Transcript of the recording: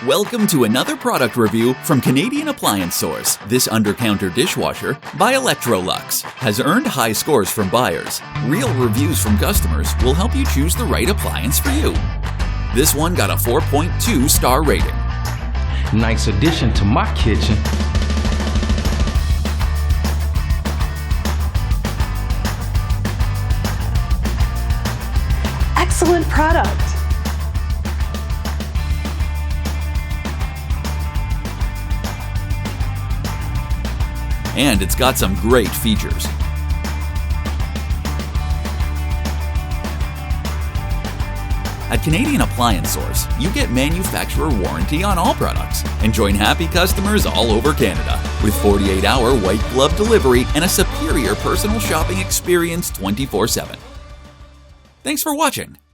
Welcome to another product review from Canadian Appliance Source. This Undercounter Dishwasher by Electrolux has earned high scores from buyers. Real reviews from customers will help you choose the right appliance for you. This one got a 4.2 star rating. Nice addition to my kitchen. Excellent product. And it's got some great features. At Canadian Appliance Source, you get manufacturer warranty on all products and join happy customers all over Canada with 48-hour white glove delivery and a superior personal shopping experience 24/7. Thanks for watching.